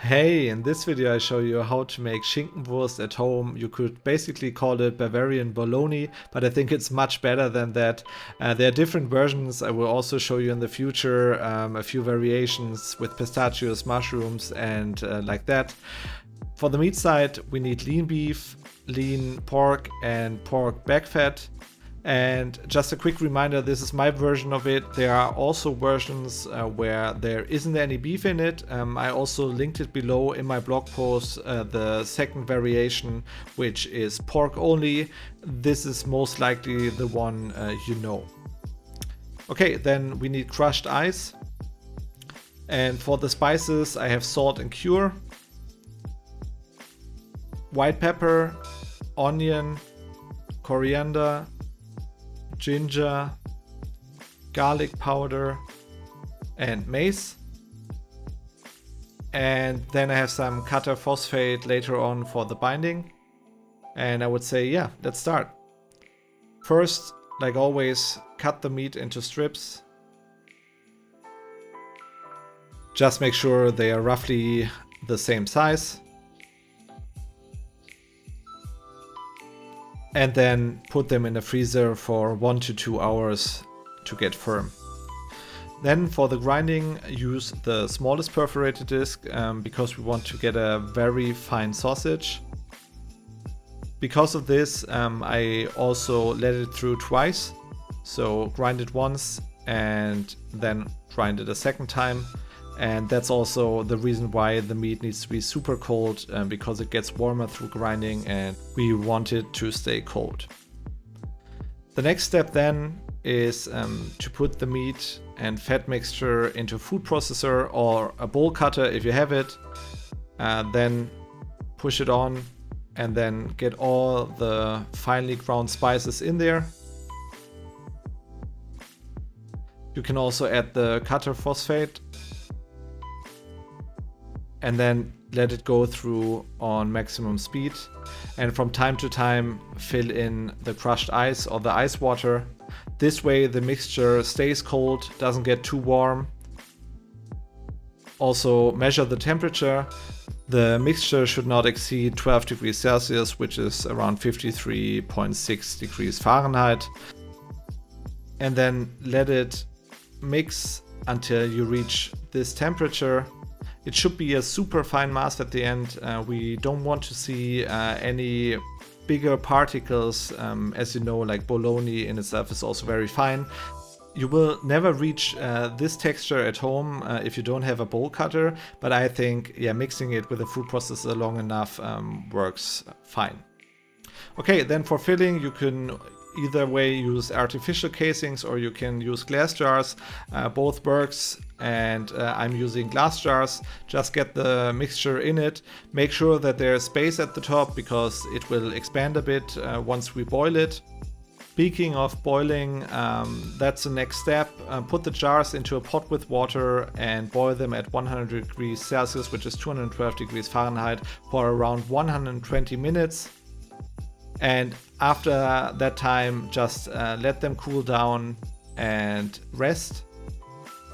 Hey, in this video I show you how to make Schinkenwurst at home. You could basically call it Bavarian Bologna, but I think it's much better than that. There are different versions. I will also show you in the future a few variations with pistachios, mushrooms and like that. For the meat side we need lean beef, lean pork and pork backfat. And just a quick reminder, this is my version of it. There are also versions where there isn't any beef in it. I also linked it below in my blog post, the second variation, which is pork only. This is most likely the one you know. Okay, then we need crushed ice. And for the spices, I have salt and cure, white pepper, onion, coriander, ginger, garlic powder and mace. And then I have some cutter phosphate later on for the binding. And I would say, yeah, let's start. First, like always, cut the meat into strips. Just make sure they are roughly the same size. And then put them in the freezer for 1 to 2 hours to get firm. Then for the grinding, use the smallest perforated disc because we want to get a very fine sausage. Because of this, I also let it through twice. So grind it once and then grind it a second time. And that's also the reason why the meat needs to be super cold, because it gets warmer through grinding and we want it to stay cold. The next step then is to put the meat and fat mixture into a food processor or a bowl cutter if you have it. Then push it on and then get all the finely ground spices in there. You can also add the cutter phosphate. And then let it go through on maximum speed. And from time to time, fill in the crushed ice or the ice water. This way the mixture stays cold, doesn't get too warm. Also measure the temperature. The mixture should not exceed 12 degrees Celsius, which is around 53.6 degrees Fahrenheit. And then let it mix until you reach this temperature. It should be a super fine mass at the end. We don't want to see any bigger particles. As you know, like bologna in itself is also very fine. You will never reach this texture at home if you don't have a bowl cutter, but I think mixing it with a food processor long enough works fine. Okay, then for filling you can either way use artificial casings or you can use glass jars. Both works, and I'm using glass jars. Just get the mixture in it. Make sure that there's space at the top because it will expand a bit once we boil it. Speaking of boiling, that's the next step. Put the jars into a pot with water and boil them at 100 degrees Celsius, which is 212 degrees Fahrenheit, for around 120 minutes. And after that time, just let them cool down and rest.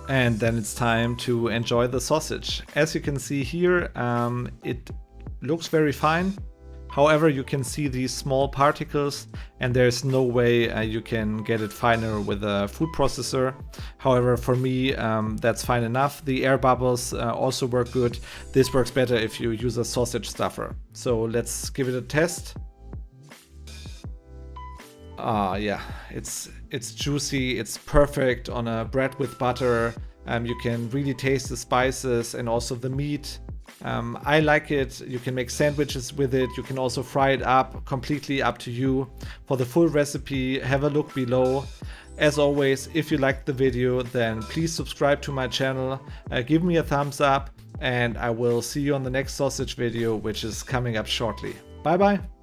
And then it's time to enjoy the sausage. As you can see here, it looks very fine. However, you can see these small particles and there's no way you can get it finer with a food processor. However, for me, that's fine enough. The air bubbles also work good. This works better if you use a sausage stuffer. So let's give it a test. Yeah, it's juicy, it's perfect on a bread with butter. You can really taste the spices and also the meat. I like it. You can make sandwiches with it. You can also fry it up, completely up to you. For the full recipe, have a look below. As always, if you liked the video, then please subscribe to my channel, give me a thumbs up, and I will see you on the next sausage video, which is coming up shortly. Bye bye.